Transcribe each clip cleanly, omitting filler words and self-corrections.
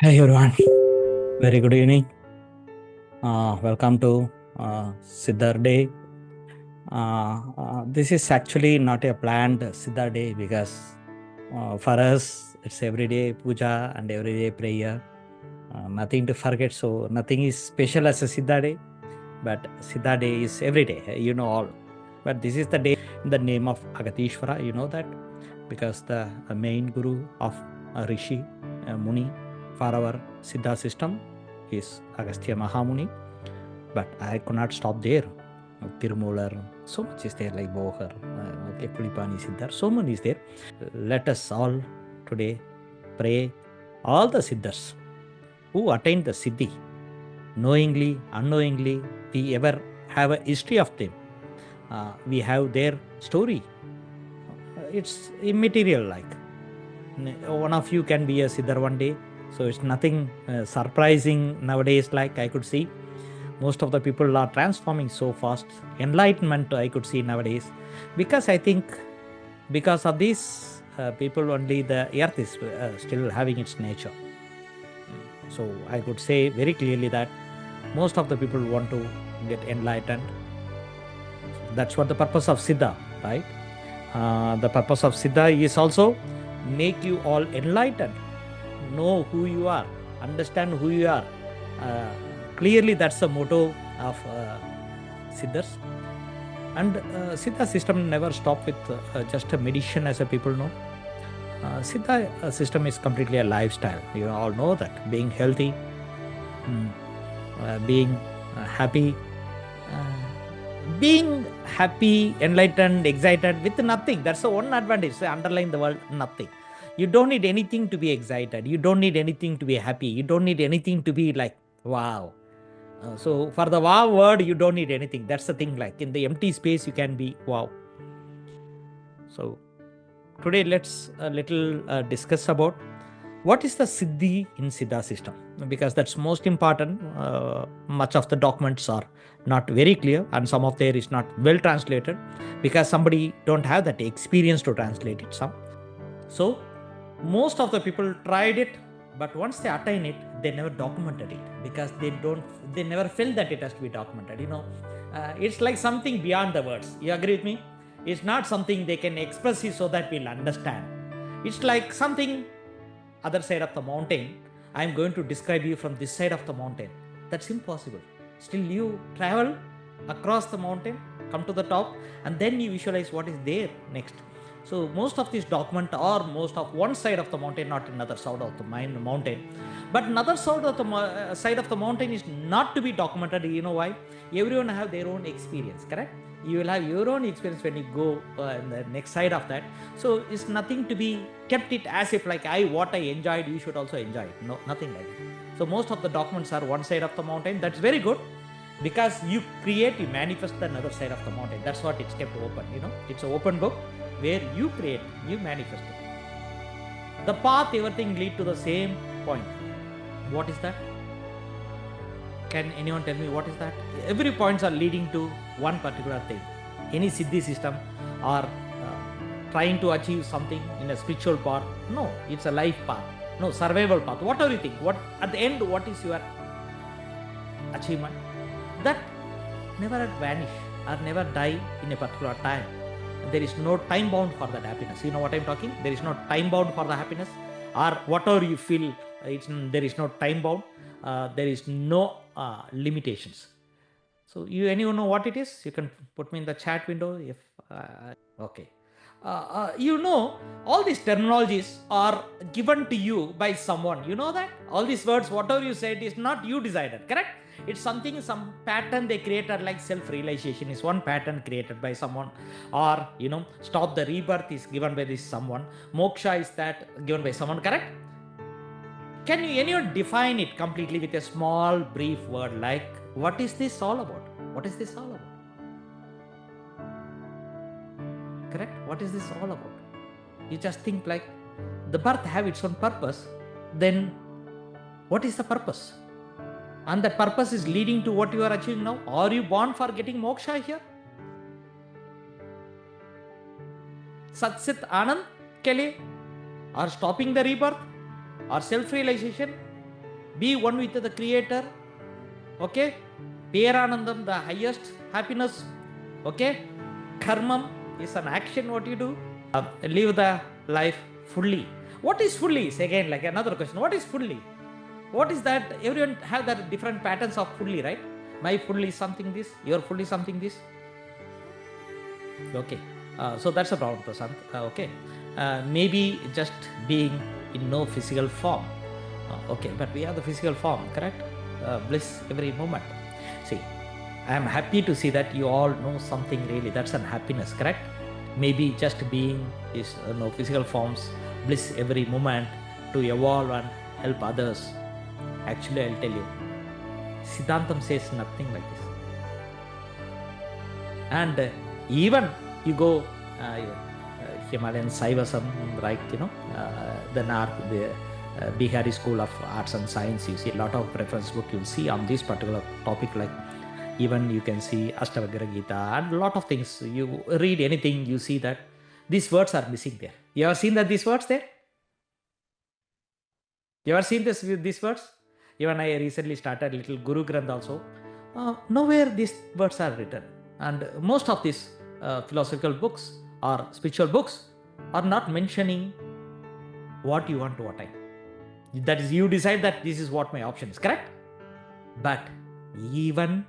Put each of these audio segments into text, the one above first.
Hey everyone, very good evening. Welcome to Siddha Day. This is actually not a planned Siddha Day because for us it's everyday puja and everyday prayer. Nothing to forget, so nothing is special as a Siddha Day, but Siddha Day is every day, you know all. But this is the day in the name of Agatishvara, you know that, because the main guru of Rishi, Muni for our Siddha system is Agastya Mahamuni. But I could not stop there. Tirumolar, so much is there, like Bohar, Kulipani Siddhar, so many is there. Let us all today pray all the Siddhars who attained the Siddhi, knowingly, unknowingly, we ever have a history of them. We have their story. It's immaterial, like. One of you can be a Siddhar one day, so it's nothing surprising nowadays, like I could see. Most of the people are transforming so fast. Enlightenment I could see nowadays, because I think because of these people only the earth is still having its nature. So I could say very clearly that most of the people want to get enlightened. That's what the purpose of Siddha, right? The purpose of Siddha is also make you all enlightened, know who you are, understand who you are. Clearly that's the motto of Siddhas. And Siddha system never stop with just a meditation, as a people know. Siddha system is completely a lifestyle. You all know that. Being healthy, being happy, enlightened, excited with nothing. That's the one advantage. Underline the word nothing. You don't need anything to be excited. You don't need anything to be happy. You don't need anything to be like, wow. So for the wow word, you don't need anything. That's the thing. Like in the empty space, you can be wow. So today let's a little discuss about what is the Siddhi in Siddha system, because that's most important. Much of the documents are not very clear, and some of there is not well translated because somebody don't have that experience to translate it. So most of the people tried it, but once they attain it, they never documented it because they never felt that it has to be documented. It's like something beyond the words. You agree with me? It's not something they can express it so that we'll understand. It's like something other side of the mountain. I'm going to describe you from this side of the mountain. That's impossible. Still, you travel across the mountain, come to the top, and then you visualize what is there next. So most of these document are most of one side of the mountain, not another side of the mountain. But another side of the mountain is not to be documented. You know why? Everyone have their own experience, correct? You will have your own experience when you go in the next side of that. So it's nothing to be kept it as if like what I enjoyed, you should also enjoy it. No, nothing like that. So most of the documents are one side of the mountain. That's very good, because you create, you manifest the another side of the mountain. That's what it's kept open. It's an open book where you create, you manifest it. The path, everything lead to the same point. What is that? Can anyone tell me what is that? Every points are leading to one particular thing. Any Siddhi system are trying to achieve something in a spiritual path. No, it's a life path. No, survival path. Whatever you think. What at the end, what is your achievement? That never vanish or never die in a particular time. There is no time bound for that happiness. You know what I'm talking? There is no time bound for the happiness, or whatever you feel. There is no time bound. There is no limitations. So anyone know what it is? You can put me in the chat window if okay. All these terminologies are given to you by someone. You know that all these words, whatever you said, is not you decided, correct? It's some pattern they created, like self-realization is one pattern created by someone, or stop the rebirth is given by this someone, moksha is that given by someone, correct? Can anyone define it completely with a small brief word, like what is this all about? What is this all about? Correct? What is this all about? You just think like the birth have its own purpose, then what is the purpose? And that purpose is leading to what you are achieving now. Are you born for getting moksha here? Satsit Anand ke liye? Or stopping the rebirth? Or self-realization? Be one with the Creator. Okay? Peranandam, the highest happiness. Okay? Karmam is an action what you do. Live the life fully. What is fully? Is again like another question. What is fully? What is that? Everyone have that different patterns of fully, right? My fully is something this, your fully something this. Okay. So that's a problem, Prasant. Okay. Maybe just being in no physical form. Okay, but we have the physical form, correct? Bliss every moment. See, I am happy to see that you all know something really. That's an happiness, correct? Maybe just being is no physical forms, bliss every moment to evolve and help others. Actually, I'll tell you, Siddhantam says nothing like this. And even you go Himalayan Saivism, right? The Bihari School of Arts and Science, you see a lot of reference book you'll see on this particular topic, like even you can see Ashtavakra Gita and a lot of things. You read anything, you see that these words are missing there. You ever seen that these words there? You ever seen these words? Even I recently started little Guru Granth also. Nowhere these words are written. And most of these philosophical books or spiritual books are not mentioning what you want to attain. That is, you decide that this is what my option is, correct? But even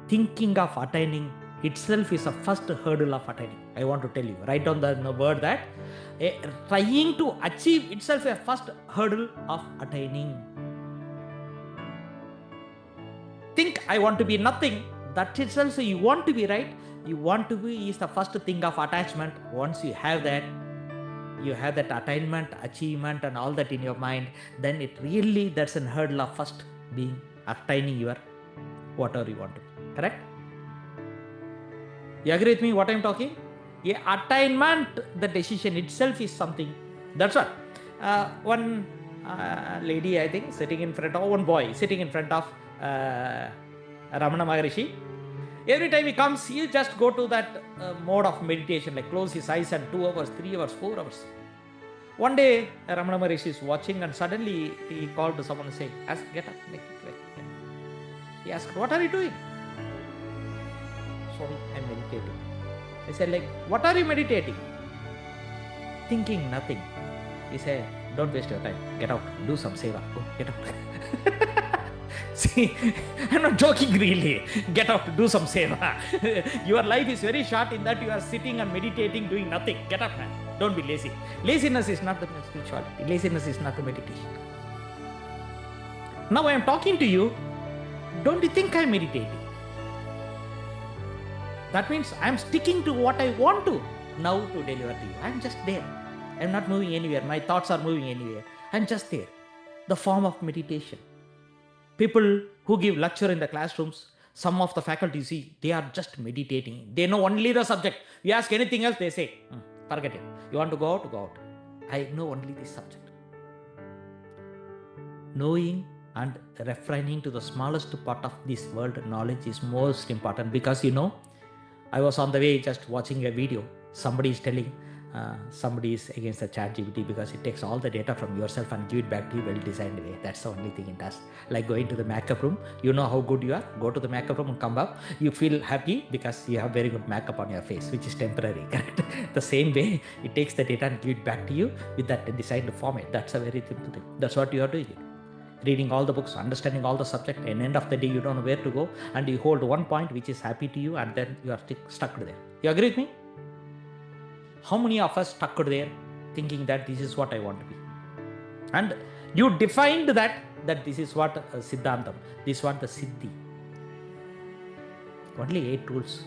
thinking of attaining itself is a first hurdle of attaining. I want to tell you, write down the word that trying to achieve itself a first hurdle of attaining. Think I want to be nothing. That itself, so you want to be, right? You want to be is the first thing of attachment. Once you have that attainment, achievement and all that in your mind, then it really, that's a hurdle of first being attaining your whatever you want to be, correct? You agree with me what I'm talking? Attainment, the decision itself is something. That's what one lady, I think, sitting in front of one boy sitting in front of Ramana Maharishi. Every time he comes, he just go to that mode of meditation, like close his eyes and 2 hours, 3 hours, 4 hours. One day, Ramana Maharishi is watching and suddenly he called to someone and said, get up. He asked, what are you doing? Sorry, I'm meditating. I said, like, what are you meditating? Thinking nothing. He said, don't waste your time. Get out. Do some seva. Go, get out. See, I'm not joking really. Get out, do some seva. Your life is very short in that you are sitting and meditating, doing nothing. Get up, man. Don't be lazy. Laziness is not the spirituality. Laziness is not the meditation. Now I am talking to you. Don't you think I am meditating? That means I am sticking to what I want to now to deliver to you. I am just there. I am not moving anywhere. My thoughts are moving anywhere. I am just there. The form of meditation. People who give lecture in the classrooms, some of the faculty, see, they are just meditating. They know only the subject. You ask anything else, they say, forget it. You want to go out, go out. I know only this subject. Knowing and refraining to the smallest part of this world knowledge is most important, because I was on the way just watching a video. Somebody is telling somebody is against the ChatGPT because it takes all the data from yourself and give it back to you well-designed way. That's the only thing it does. Like going to the makeup room, you know how good you are. Go to the makeup room and come back. You feel happy because you have very good makeup on your face, which is temporary. Correct? The same way, it takes the data and give it back to you with that designed format. That's a very simple thing. That's what you are doing. Reading all the books, understanding all the subject, and end of the day you don't know where to go, and you hold one point which is happy to you, and then you are stuck there. You agree with me? How many of us stuck there thinking that this is what I want to be? And you defined that this is what Siddhantam, this is what the Siddhi. Only 8 rules.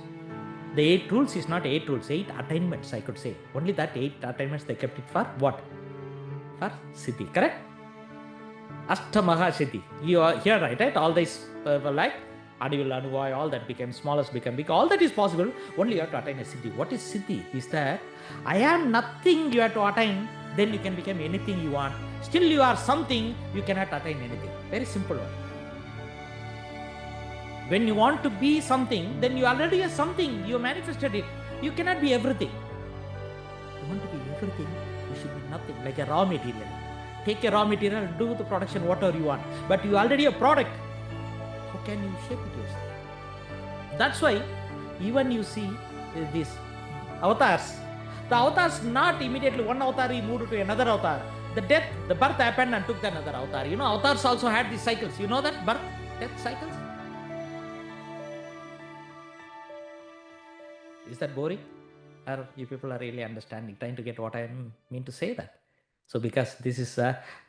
The 8 rules is not 8 rules, 8 attainments, I could say. Only that 8 attainments they kept it for what? For Siddhi, correct? Ashtamaha Siddhi. You are here, right? All these like Adivil, Anuvai, all that became smallest, became big. All that is possible. Only you have to attain a Siddhi. What is Siddhi? Is that I am nothing you have to attain, then you can become anything you want. Still you are something, you cannot attain anything. Very simple one. When you want to be something, then you already are something. You manifested it. You cannot be everything. You want to be everything, you should be nothing, like a raw material. take a raw material and do the production whatever you want. But you already a product. How can you shape it yourself? That's why even you see these avatars. The avatars not immediately one avatar he moved to another avatar. The death, the birth happened and took the another avatar. Avatars also had these cycles. You know that birth, death cycles? Is that boring? Or you people are really understanding, trying to get what I mean to say that? So because this is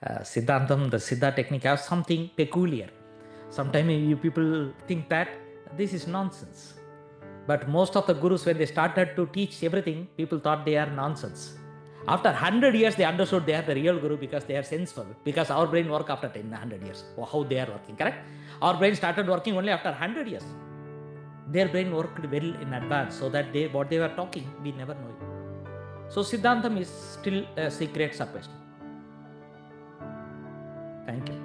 Siddhantam, the Siddha technique has something peculiar. Sometimes you people think that this is nonsense. But most of the gurus, when they started to teach everything, people thought they are nonsense. After 100 years, they understood they are the real guru because they are senseful. Because our brain work after 100 years. How they are working, correct? Our brain started working only after 100 years. Their brain worked well in advance so that what they were talking, we never know it. So Siddhantam is still a secret suppressed. Thank you.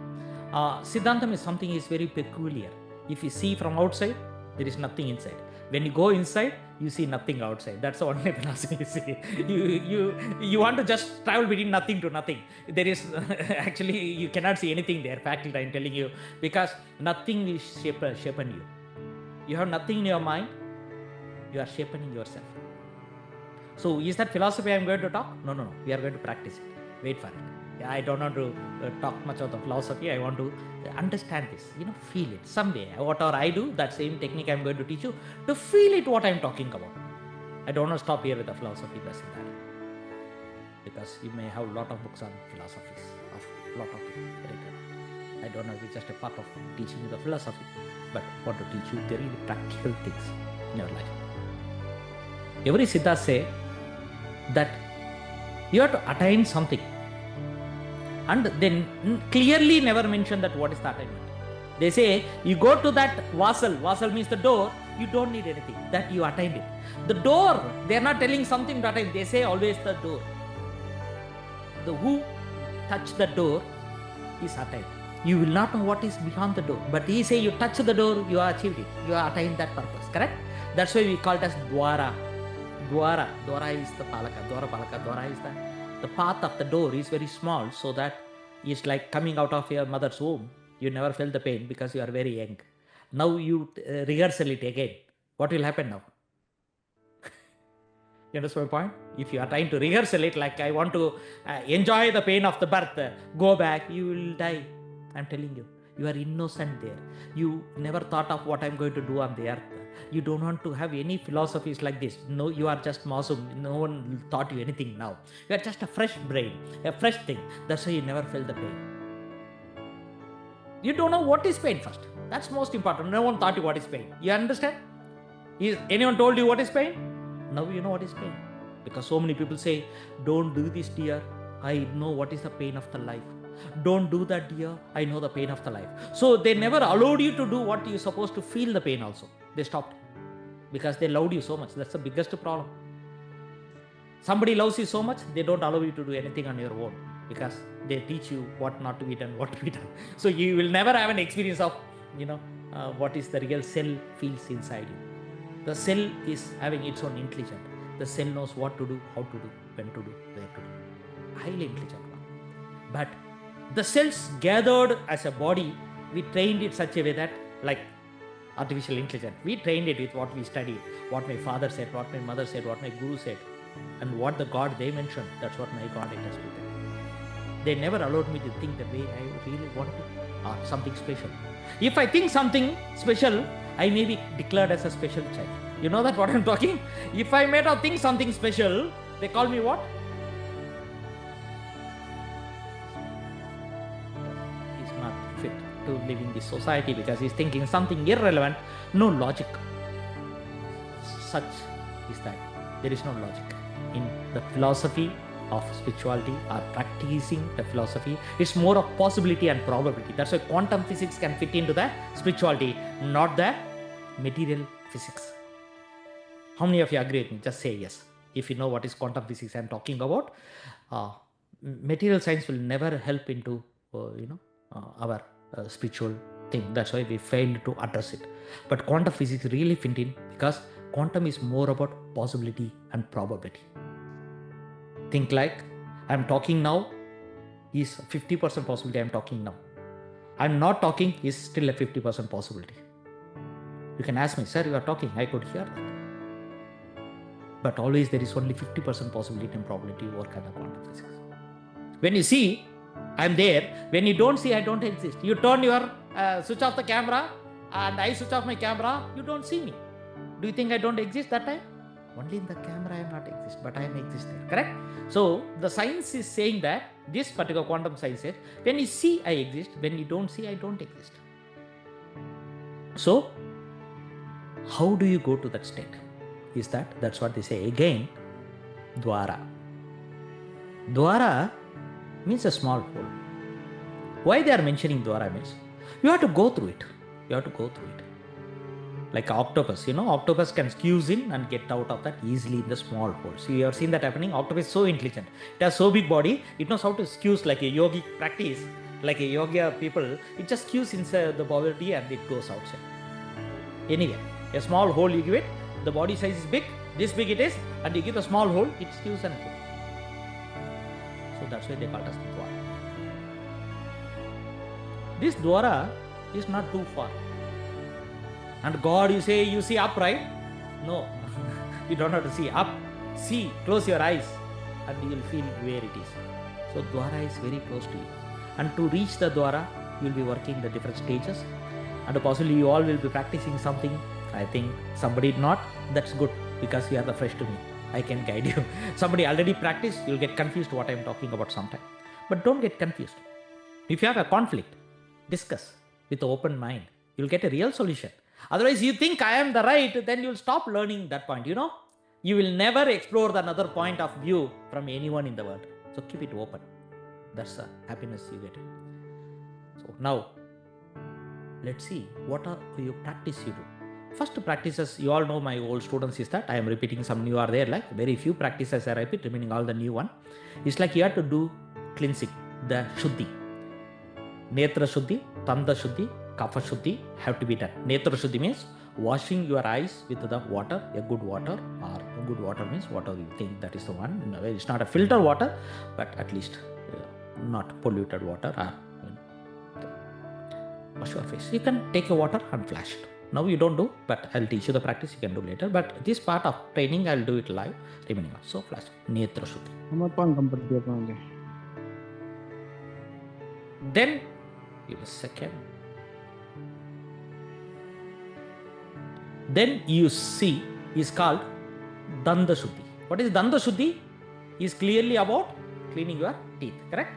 Siddhantam is something is very peculiar. If you see from outside, there is nothing inside. When you go inside, you see nothing outside. That's the only philosophy you see. You want to just travel between nothing to nothing. There is actually you cannot see anything there. Faculty, I'm telling you, because nothing will shape you. You have nothing in your mind. You are shaping yourself. So is that philosophy I'm going to talk? No. We are going to practice it. Wait for it. I don't want to talk much of the philosophy. I want to understand this, feel it someday. Whatever I do, that same technique I'm going to teach you to feel it what I'm talking about. I don't want to stop here with the philosophy, because you may have a lot of books on philosophies of a lot of people. I don't know if it's just a part of teaching you the philosophy, but I want to teach you very practical things in your life. Every Siddha say that you have to attain something. And then clearly never mention that what is the attainment. They say you go to that vasal means the door, you don't need anything, that you attained it. The door, they are not telling something to attain, they say always the door. The who touch the door is attained. You will not know what is beyond the door, but he say you touch the door, you have achieved it, you have attained that purpose, correct? That's why we call it as Dwara. Dwara is the Palaka, Dwara is the path of the door is very small, so that it's like coming out of your mother's womb. You never felt the pain because you are very young. Now you rehearsal it again. What will happen now? You understand my point? If you are trying to rehearsal it, like I want to enjoy the pain of the birth, go back, you will die. I'm telling you, you are innocent there. You never thought of what I'm going to do on the earth. You don't want to have any philosophies like this. No, you are just masum. No one taught you anything now. You are just a fresh brain, a fresh thing. That's why you never felt the pain. You don't know what is pain first. That's most important. No one taught you what is pain. You understand? Is anyone told you what is pain? Now you know what is pain. Because so many people say, don't do this, dear. I know what is the pain of the life. Don't do that, dear. I know the pain of the life. So they never allowed you to do what you're supposed to feel the pain also. They stopped. Because they loved you so much. That's the biggest problem. Somebody loves you so much, they don't allow you to do anything on your own. Because they teach you what not to be done, what to be done. So you will never have an experience of, what is the real cell feels inside you. The cell is having its own intelligence. The cell knows what to do, how to do, when to do, where to do. Highly intelligent one. But the cells gathered as a body, we trained it such a way that, like artificial intelligence, we trained it with what we studied, what my father said, what my mother said, what my guru said, and what the God they mentioned. That's what my God it has been. They never allowed me to think the way I really want to, or something special. If I think something special, I may be declared as a special child. You know that what I'm talking? If I made out think something special, they call me what? He's not fit to live in this society because he's thinking something irrelevant, no logic. Such is that. There is no logic in the philosophy of spirituality or practicing the philosophy. It's more of possibility and probability. That's why quantum physics can fit into the spirituality, not the material physics. How many of you agree with me? Just say yes. If you know what is quantum physics I'm talking about, material science will never help into our spiritual thing. That's why we failed to address it. But quantum physics really fit in because quantum is more about possibility and probability. Think like I'm talking now, is 50% possibility. I'm talking now. I'm not talking is still a 50% possibility. You can ask me, sir, you are talking, I could hear that. But always there is only 50% possibility and probability to work under quantum physics. When you see, I'm there. When you don't see, I don't exist. You turn your switch off the camera and I switch off my camera, you don't see me. Do you think I don't exist that time? Only in the camera I am not exist, but I am exist there, correct? So the science is saying that, this particular quantum science says, when you see, I exist. When you don't see, I don't exist. So how do you go to that state? That's what they say again, dwara. Dwara means a small hole. Why they are mentioning dwara means you have to go through it. You have to go through it. Like octopus, octopus can squeeze in and get out of that easily in the small hole. So you have seen that happening. Octopus is so intelligent. It has so big body, it knows how to squeeze like a yogic practice, like a yoga people. It just squeeze inside the body and it goes outside. Anyway, a small hole you give it, the body size is big, this big it is, and you give a small hole, it squeezes and goes. So that's why they call it as dwara. This dwara is not too far. And God, you say, you see up, right? No, you don't have to see up. See, close your eyes and you will feel where it is. So dwara is very close to you. And to reach the dwara, you will be working the different stages. And possibly you all will be practicing something. I think somebody not, that's good, because you are the fresh to me. I can guide you. Somebody already practiced, you'll get confused what I'm talking about sometime. But don't get confused. If you have a conflict, discuss with an open mind. You'll get a real solution. Otherwise, you think I am the right, then you'll stop learning that point. You will never explore another point of view from anyone in the world. So keep it open. That's the happiness you get. So now, let's see what are you practice you do. First practices, you all know my old students is that I am repeating, some new are there, like very few practices I repeat, remaining all the new one. It's like you have to do cleansing, the Shuddhi. Netra Shuddhi, Tanda Shuddhi, Kapha Shuddhi have to be done. Netra Shuddhi means washing your eyes with the water, a good water, or a good water means whatever you think that is the one. It's not a filter water, but at least not polluted water, or wash your face. You can take a water and flash it. Now you don't do, but I'll teach you the practice, you can do later. But this part of training, I'll do it live, remaining on. So flash, Netra Shuddhi. Then, give a second. Then you see, is called Danda Shuddhi. What is Danda Shuddhi? Is clearly about cleaning your teeth, correct?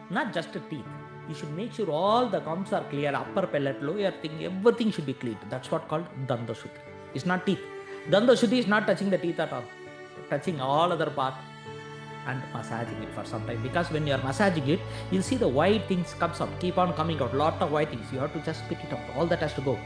Not just the teeth. You should make sure all the gums are clear, upper palate, lower thing, everything should be clean. That's what called Danda Shuddhi. It's not teeth. Danda Shuddhi is not touching the teeth at all. Touching all other part and massaging it for some time. Because when you are massaging it, you'll see the white things comes up, keep on coming out, lot of white things. You have to just spit it out. All that has to go.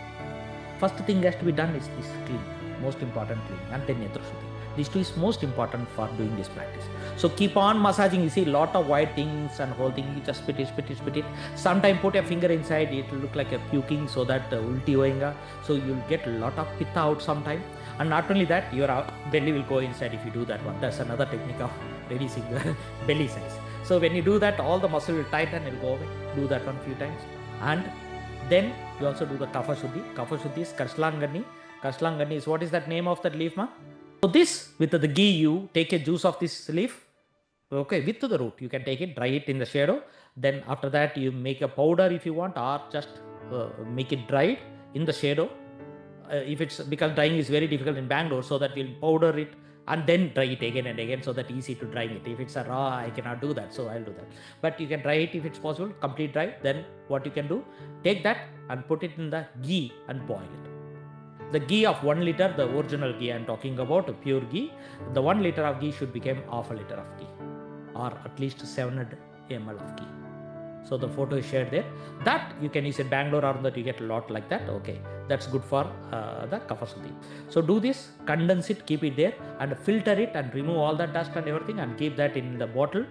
First thing has to be done is this clean. Most important clean. And then Netra Shuddhi. These two is most important for doing this practice. So keep on massaging. You see lot of white things and whole thing. You just spit it. Sometime put a finger inside. It will look like a puking, so that ulti hoenga. So you'll get a lot of pitta out sometime. And not only that, your belly will go inside if you do that one. That's another technique of reducing the belly size. So when you do that, all the muscle will tighten and it will go away. Do that one few times. And then you also do the Kapha Shuddhi. Kapha Shuddhi is Kashlangani. Kashlangani is, what is that name of that leaf, ma? So this, with the ghee, you take a juice of this leaf, okay, with the root. You can take it, dry it in the shadow. Then after that, you make a powder if you want, or just make it dried in the shadow. If it's, because drying is very difficult in Bangalore, so that we'll powder it and then dry it again and again, so that easy to dry it. If it's a raw, I cannot do that, so I'll do that. But you can dry it if it's possible, complete dry. Then what you can do, take that and put it in the ghee and boil it. The ghee of 1 liter, the original ghee I'm talking about, pure ghee, the 1 liter of ghee should become half a liter of ghee, or at least 700 ml of ghee. So the photo is shared there. That you can use in Bangalore, or that you get a lot like that. Okay, that's good for the Kapha Shuddhi. So do this, condense it, keep it there, and filter it and remove all the dust and everything, and keep that in the bottle.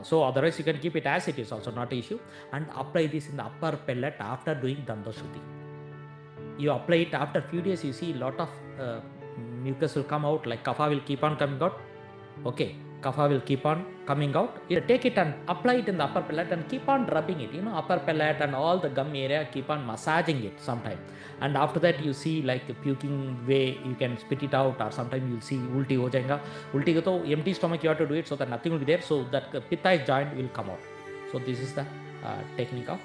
So otherwise you can keep it as it is, also not an issue. And apply this in the upper palate after doing Danda Shuddhi. You apply it after few days, you see a lot of mucus will come out, like kapha will keep on coming out. Okay, Kapha will keep on coming out. You take it and apply it in the upper palate and keep on rubbing it. Upper palate and all the gum area, keep on massaging it sometime. And after that, you see like the puking way, you can spit it out, or sometimes you'll see ulti ho jayega. Ulti ko to empty stomach you have to do it so that nothing will be there, so that pitta joint will come out. So this is the technique of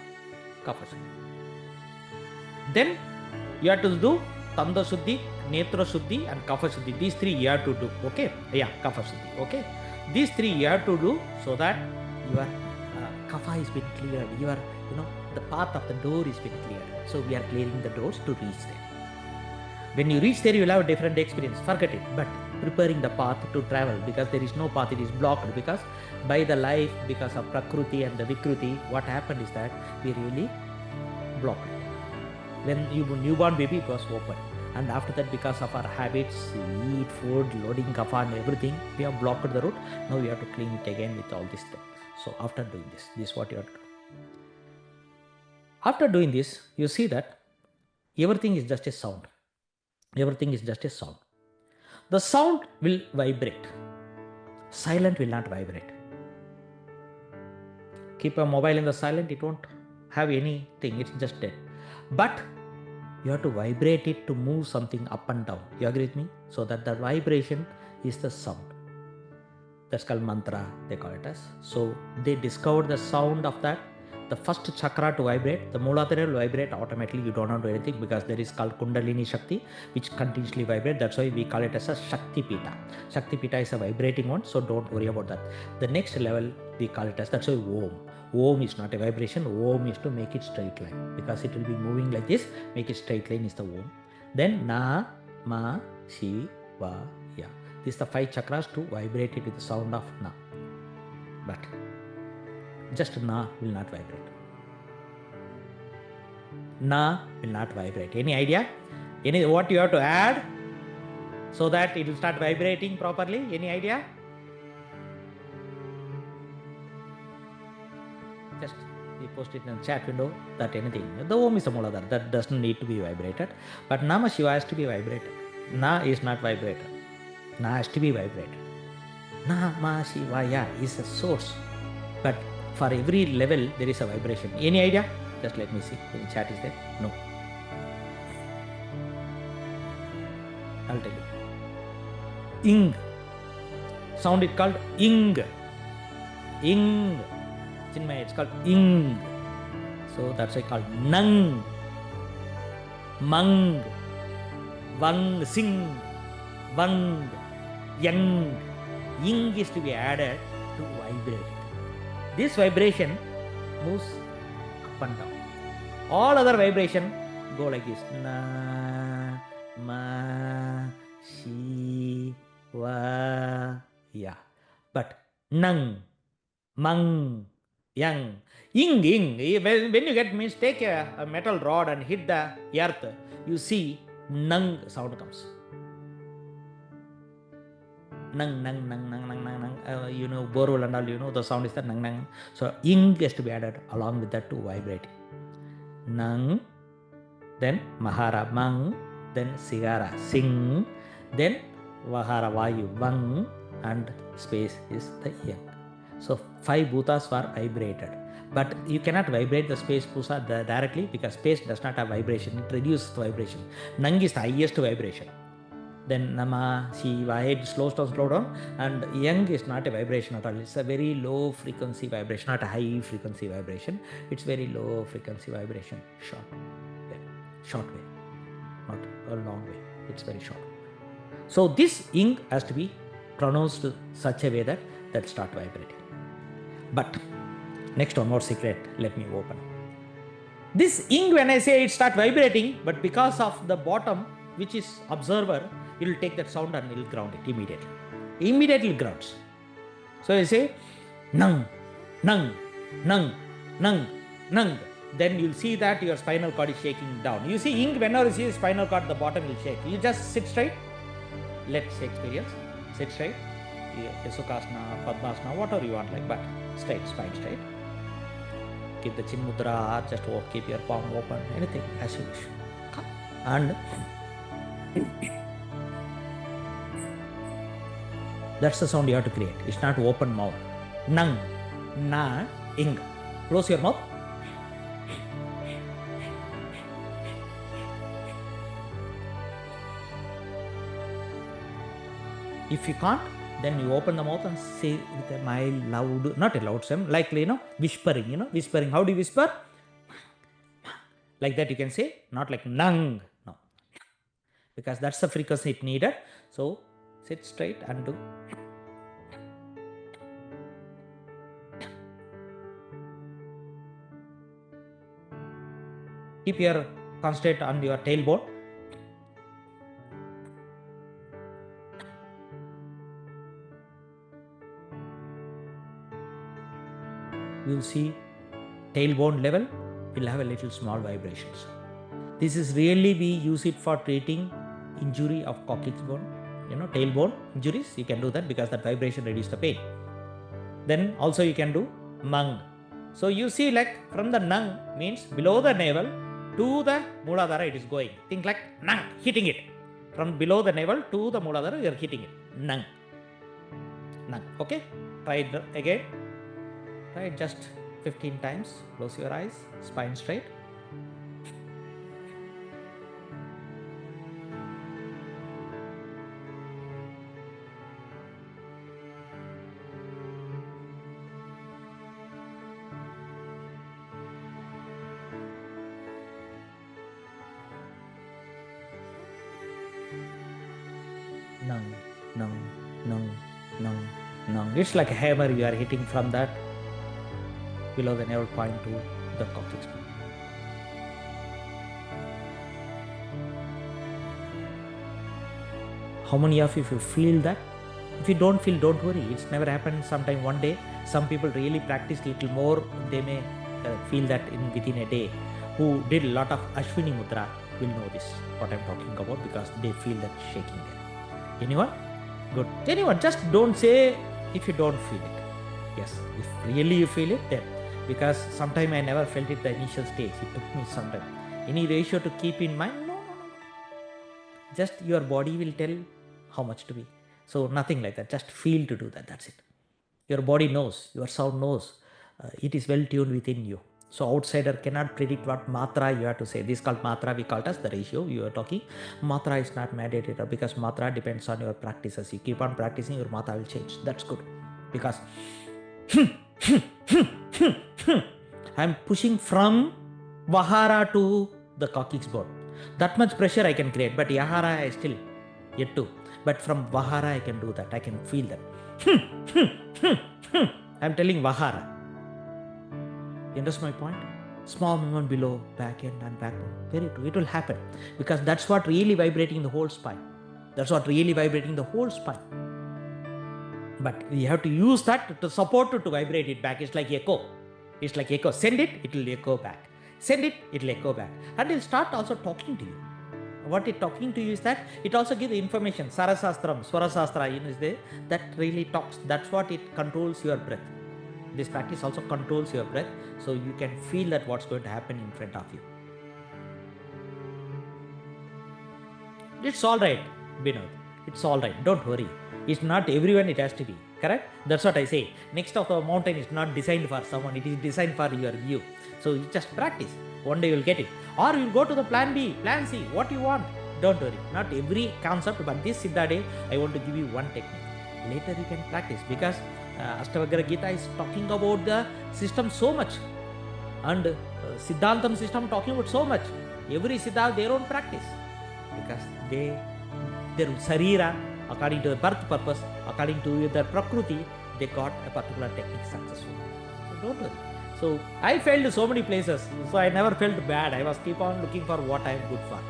Kapha Shuddhi. Then you have to do Tanda Shuddhi, Netra Shuddhi and Kapha Shuddhi. These three you have to do. Okay? Yeah, Kapha Shuddhi. Okay? These three you have to do so that your Kapha is been cleared. Your, the path of the door is been cleared. So we are clearing the doors to reach there. When you reach there, you will have a different experience. Forget it. But preparing the path to travel, because there is no path, it is blocked. Because by the life, because of Prakruti and the Vikruti, what happened is that we really blocked it. When you newborn baby, it was open. And after that, because of our habits, we eat food, loading kapha and everything, we have blocked the route. Now we have to clean it again with all these things. So after doing this is what you have to do. After doing this, you see that everything is just a sound. Everything is just a sound. The sound will vibrate. Silent will not vibrate. Keep a mobile in the silent, it won't have anything. It's just dead. But you have to vibrate it to move something up and down. You agree with me? So that the vibration is the sound. That's called mantra, they call it as. So they discovered the sound of that. The first chakra to vibrate, the Mooladhara will vibrate automatically. You don't have to do anything, because there is called Kundalini Shakti, which continuously vibrates. That's why we call it as a Shakti Pita. Shakti Pita is a vibrating one, so don't worry about that. The next level, we call it as, that's why Om. Om is not a vibration. Om is to make it straight line, because it will be moving like this. Make it straight line is the Om. Then Na, Ma, Shi, Va, Ya. These are the 5 chakras to vibrate it with the sound of Na. But just Na will not vibrate. Na will not vibrate. Any idea? What you have to add so that it will start vibrating properly? Any idea? Just we post it in the chat window, that anything. The Om is a Mooladhara, that doesn't need to be vibrated. But Nama Shiva has to be vibrated. Na is not vibrated. Na has to be vibrated. Nama Shivaya is a source. But for every level, there is a vibration. Any idea? Just let me see. The chat is there? No. I'll tell you. Ing. Sound is called Ing. Ing. Chinmay, it's called Ing. So that's why called Nang. Mang. Vang. Sing. Vang. Yang. Ing is to be added to vibrate. This vibration moves up and down. All other vibration go like this. Na, ma, shi, va, ya. But nang, mang, yang, ing. When you get means, take a metal rod and hit the earth, you see nang sound comes. Nang, borol and all, the sound is the nang. So ing has to be added along with that to vibrate. Nang, then mahara mang, then sigara sing, then vahara vayu vang, and space is the yang. So 5 bhutas were vibrated. But you cannot vibrate the space pusa directly, because space does not have vibration. It reduces the vibration. Nang is the highest vibration. Then Nama, Shiva, it slows down, and Yang is not a vibration at all. It's a very low frequency vibration, not a high frequency vibration. It's very low frequency vibration, short way, not a long way. It's very short. So this Ing has to be pronounced such a way that start vibrating. But next one more secret, let me open. This Ing, when I say it start vibrating, but because of the bottom, which is observer, it will take that sound and it will ground it immediately. Immediately grounds. So you say nang, nang, nang, nang, nang. Then you'll see that your spinal cord is shaking down. You see Ing, whenever you see spinal cord, the bottom will shake. You just sit straight. Let's experience. Sit straight. Sukhasana, Padmasana, whatever you want, like, but straight, spine straight. Keep the chin mudra, just keep your palm open, anything as you wish. And That's the sound you have to create. It's not open mouth. Nang, na, ing. Close your mouth. If you can't, then you open the mouth and say with a mild, loud, not a loud sound, like, whispering, whispering. How do you whisper? Like that you can say, not like nang, no. Because that's the frequency it needed. So sit straight and do. Keep your concentrate on your tailbone. You'll see tailbone level will have a little small vibrations. This is really, we use it for treating injury of coccyx bone, tailbone injuries. You can do that because that vibration reduces the pain. Then also you can do mang. So you see, like from the nang means below the navel to the Mooladhara it is going. Think like nang, hitting it. From below the navel to the Mooladhara you are hitting it. Nang. Nang. Okay? Try it again. Try it just 15 times. Close your eyes. Spine straight. Nang, nang, nang, nang, nang. It's like a hammer you are hitting from that below the navel point to the coccyx. How many of you feel that? If you don't feel, don't worry. It's never happened. Sometime one day, some people really practice little more. They may feel that within a day. Who did a lot of Ashwini Mudra will know this, what I'm talking about, because they feel that shaking there. Anyone? Good. Anyone? Just don't say if you don't feel it. Yes, if really you feel it, then. Because sometime I never felt it the initial stage. It took me some time. Any ratio to keep in mind? No. Just your body will tell how much to be. So nothing like that. Just feel to do that. That's it. Your body knows. Your sound knows. It is well tuned within you. So outsider cannot predict what matra you have to say. This is called matra. We call it as the ratio you are talking. Matra is not mandated because matra depends on your practices. You keep on practicing, your matra will change. That's good. Because I'm pushing from Vahara to the coccyx bone. That much pressure I can create, but Yahara I still yet to. But from Vahara I can do that. I can feel that. I'm telling Vahara. You understand my point? Small movement below, back end and backbone. Very true. It will happen because that's what really vibrating the whole spine. That's what really vibrating the whole spine. But we have to use that to support it to vibrate it back. It's like echo. It's like echo. Send it, it will echo back. Send it, it will echo back. And it'll start also talking to you. What it talking to you is that it also gives the information. Sarasastram, Swarasastra is there. That really talks. That's what it controls your breath. This practice also controls your breath. So you can feel that what's going to happen in front of you. It's all right, Binod. It's all right. Don't worry. It's not everyone it has to be. Correct? That's what I say. Next of the mountain is not designed for someone. It is designed for your view. So you just practice. One day you'll get it. Or you'll go to the plan B, plan C, what you want. Don't worry. Not every concept, but this Siddha day, I want to give you one technique. Later you can practice because Ashtavakra Gita is talking about the system so much. And Siddhantam system talking about so much. Every Siddha have their own practice. Because their Sarira, according to the birth purpose, according to their Prakruti, they got a particular technique successful. So don't worry. So I failed so many places. So I never felt bad. I was keep on looking for what I am good for.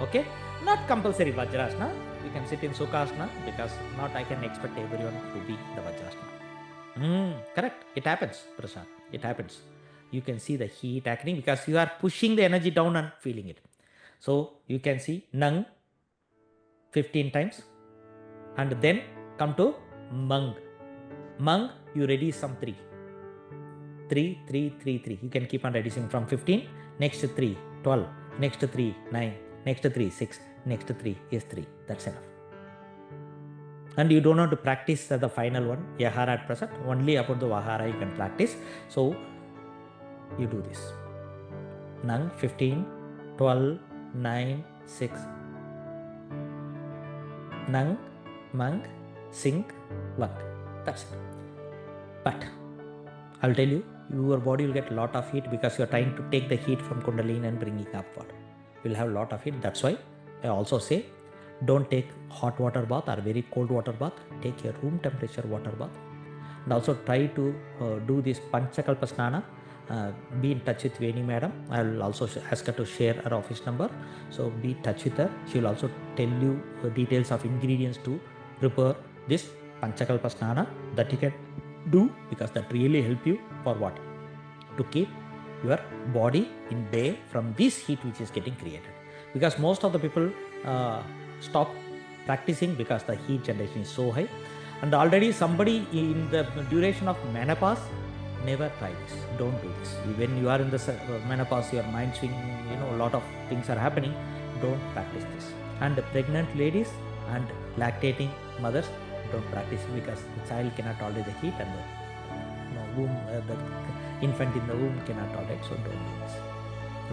Okay? Not compulsory Vajrasana. You can sit in Sukhasana because not I can expect everyone to be the Vajrasana. Correct. It happens, Prasad. It happens. You can see the heat happening because you are pushing the energy down and feeling it. So you can see Nang 15 times and then come to Mang. Mang, you reduce some 3. 3, 3, 3, 3. You can keep on reducing from 15, next 3, 12, next 3, 9, next 3, 6, next 3 is 3. That's enough. And you don't have to practice the final one, Yahara at present. Only about the Vahara you can practice. So you do this. Nang 15, 12, 9, 6. Nang, Mang, Sing, Vang. That's it. But I'll tell you, your body will get a lot of heat because you're trying to take the heat from Kundalini and bring it upward. You'll have a lot of heat. That's why I also say, don't take hot water bath or very cold water bath. Take a room temperature water bath. And also try to do this Panchakalpa Snana. Be in touch with Veni madam. I will also ask her to share her office number. So be in touch with her. She will also tell you details of ingredients to prepare this Panchakalpa Snana that you can do, because that really help you for what? To keep your body in bay from this heat which is getting created. Because most of the people stop practicing because the heat generation is so high. And already somebody in the duration of menopause, never try this. Don't do this. When you are in the menopause, your mind swing, a lot of things are happening. Don't practice this. And pregnant ladies and lactating mothers, don't practice, because the child cannot tolerate the heat, and the womb, the infant in the womb cannot tolerate. So don't do this.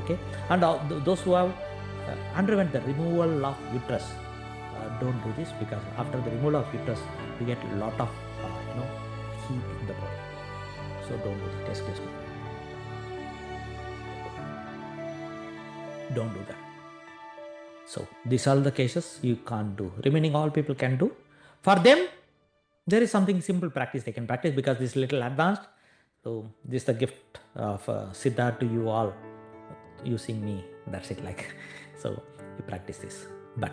Okay. And those who have underwent the removal of uterus, don't do this, because after the removal of uterus, you get a lot of heat in the body. So don't do that. Excuse me. Don't do that. So these are the cases you can't do. Remaining all people can do. For them, there is something simple practice they can practice, because this is little advanced. So this is the gift of Siddha to you all, using me. That's it. So you practice this. But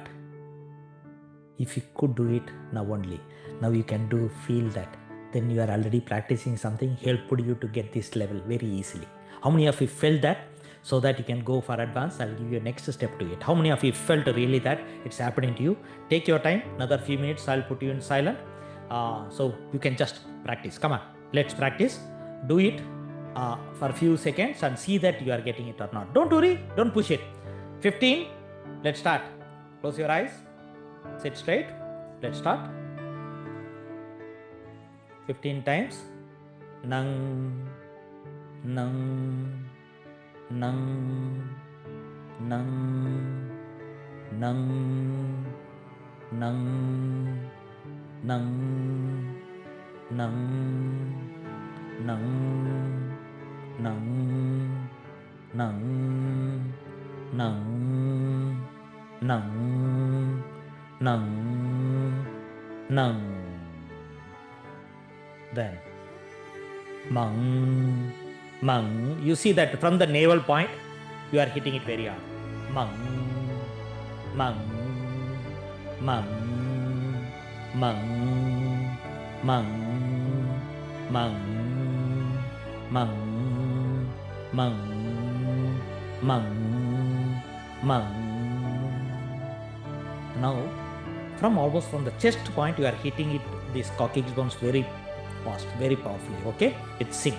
if you could do it now only, now you can feel that, then you are already practicing something helped you to get this level very easily. How many of you felt that? So that you can go for advance, I'll give you a next step to it. How many of you felt really that it's happening to you? Take your time, another few minutes, I'll put you in silent. So you can just practice. Come on, let's practice. Do it for a few seconds and see that you are getting it or not. Don't worry, don't push it. 15, let's start. Close your eyes, sit straight, let's start. 15 times. Nang, nang, nang, nang, nang, nang, nang, nang, nang, nang, nang, nang, nang, nang, nang. Then mang, mang. You see that from the navel point, you are hitting it very hard. Mang, mang, mang, mang, mang, mang, mang, mang, mang, mang. Now, from almost from the chest point, you are hitting it, these coccyx bones very fast, very powerfully. Okay? It's sing.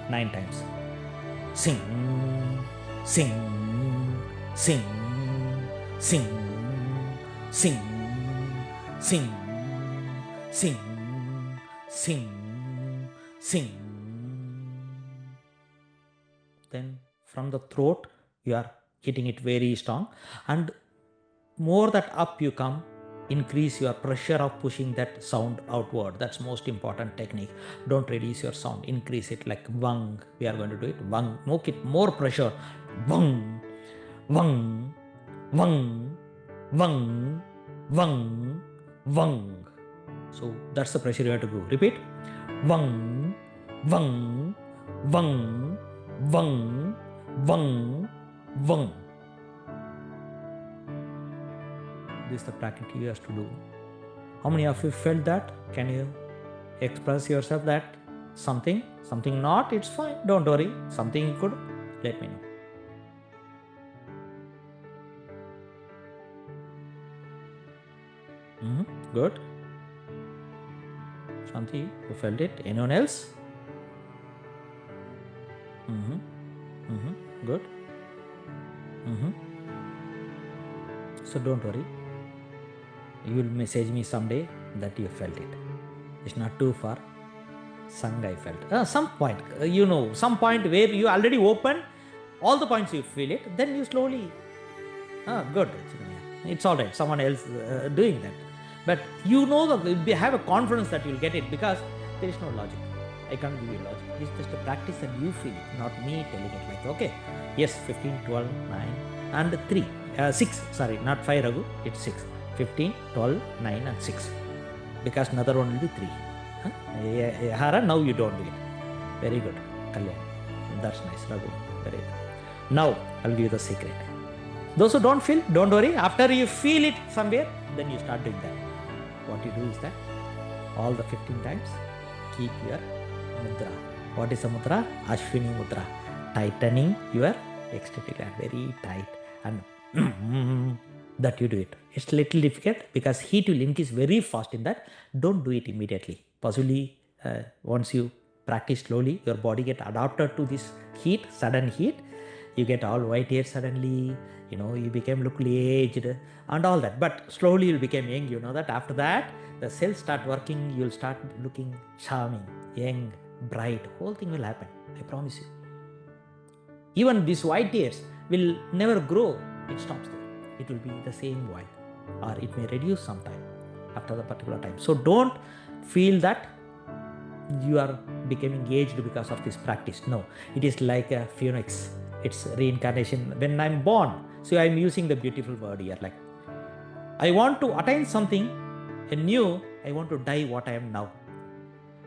9 times. Sing, sing, sing, sing, sing, sing, sing, sing, sing. Then from the throat, you are hitting it very strong, and more that up you come, increase your pressure of pushing that sound outward. That's most important technique. Don't reduce your sound, increase it like vang. We are going to do it. Vang. Make it more pressure. Vang, vang, vang, vang, vang, vang. So that's the pressure you have to go. Repeat. Vang, vang, vang, vang, vang, vang. This is the practice you have to do. How many of you felt that? Can you express yourself that something not? It's fine. Don't worry. Something you could, let me know. Good. Shanti, you felt it? Anyone else? Good. So don't worry. You will message me someday that you felt it. It's not too far. Sung I felt. Some point, some point where you already open all the points you feel it, then you slowly, good. It's all right. Someone else doing that. But you have a confidence that you'll get it because there is no logic. I can't give you logic. It's just a practice and you feel it, not me telling it like, okay, yes, 15, 12, 9, and 3. 6, sorry, not 5 Raghu, it's 6. 15, 12, 9, and 6. Because another one will be 3. Hara, now you don't do it. Very good. Kalyan. That's nice, Raghu. Very good. Now, I'll give you the secret. Those who don't feel, don't worry. After you feel it somewhere, then you start doing that. What you do is that all the 15 times, keep your mudra. What is a mudra? Ashwini mudra. Tightening your extended hand, very tight, and that you do it. It's a little difficult because heat will increase very fast in that. Don't do it immediately. Possibly once you practice slowly, your body get adapted to this heat, sudden heat. You get all white hair suddenly, you become look aged and all that. But slowly you'll become young, that. After that, the cells start working, you'll start looking charming, young, bright. Whole thing will happen, I promise you. Even these white hairs will never grow. It stops there. It will be the same white, or it may reduce sometime after the particular time. So don't feel that you are becoming aged because of this practice. No, it is like a phoenix. It's reincarnation. When I'm born, so I'm using the beautiful word here, like I want to attain something new. I want to die what I am now.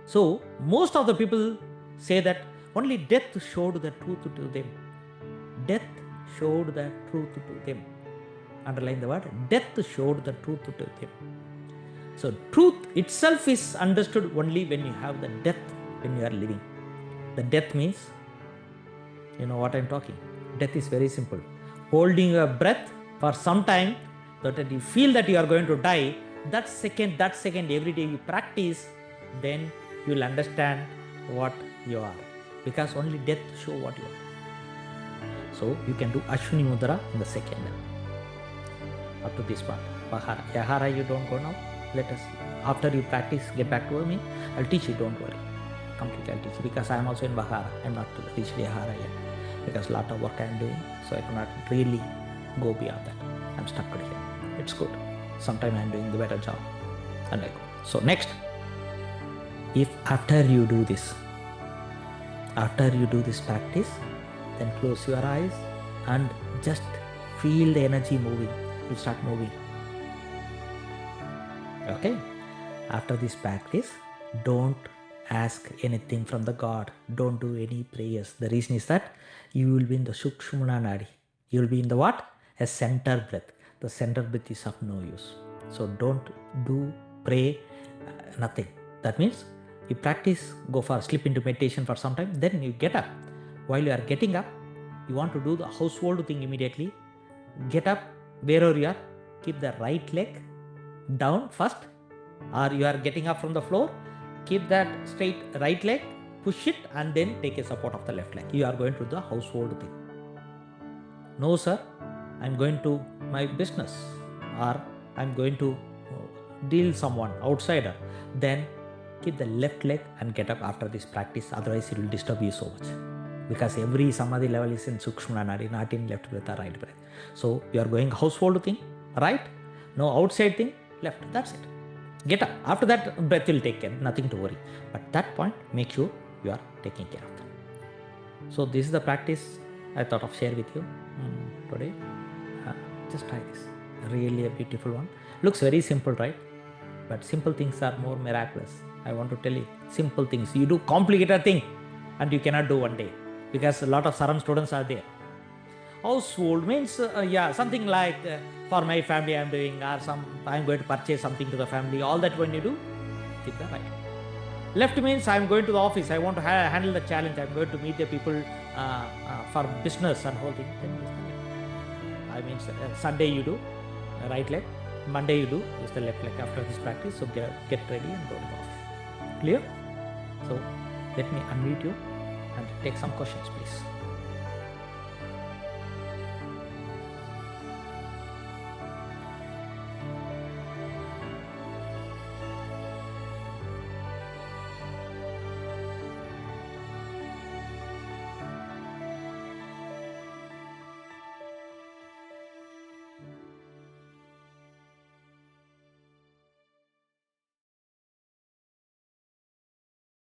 So most of the people say that only death showed the truth to them. Death showed the truth to them. Underline the word, death showed the truth to them. So truth itself is understood only when you have the death, when you are living. The death means, you know what I'm talking. Death is very simple. Holding your breath for some time, so that you feel that you are going to die. That second, every day you practice, then you will understand what you are. Because only death show what you are. So you can do Ashwini Mudra in the second. Up to this part. Vahara. Yahara you don't go now. Let us, after you practice, get back to me. I'll teach you, don't worry. Completely I'll teach you. Because I am also in Vahara. I'm not reached Yahara yet. Because a lot of work I am doing. So I cannot really go beyond that. I'm stuck here. It's good. Sometime I'm doing the better job. And I go. So next. If after you do this practice, then close your eyes and just feel the energy moving. You start moving. Okay? After this practice, don't ask anything from the God. Don't do any prayers. The reason is that you will be in the Sukshmana Nadi. You will be in the what? A center breath. The center breath is of no use. So don't pray, nothing. That means you practice, go for slip into meditation for some time, then you get up. While you are getting up, you want to do the household thing immediately. Get up wherever you are, keep the right leg down first, or you are getting up from the floor, keep that straight right leg, push it, and then take a support of the left leg. You are going to do the household thing. No sir, I'm going to my business, or I'm going to deal someone outsider, then keep the left leg and get up after this practice. Otherwise it will disturb you so much. Because every samadhi level is in Sukshmana Nadi, not in left breath or right breath. So you are going household thing, right? No outside thing, left. That's it. Get up. After that, breath will take care. Nothing to worry. But that point, make sure you are taking care of them. So this is the practice I thought of share with you today. Just try this. Really a beautiful one. Looks very simple, right? But simple things are more miraculous. I want to tell you, simple things. You do complicated thing and you cannot do one day. Because a lot of Saran students are there. Household means, something like for my family I'm doing, or I'm going to purchase something to the family. All that when you do, keep the right. Left means I'm going to the office. I want to handle the challenge. I'm going to meet the people for business and whole thing. Then use the left. I mean, Sunday you do right leg. Monday you do use the left leg after this practice. So get ready and go to the office. Clear? So let me unmute you and take some questions, please.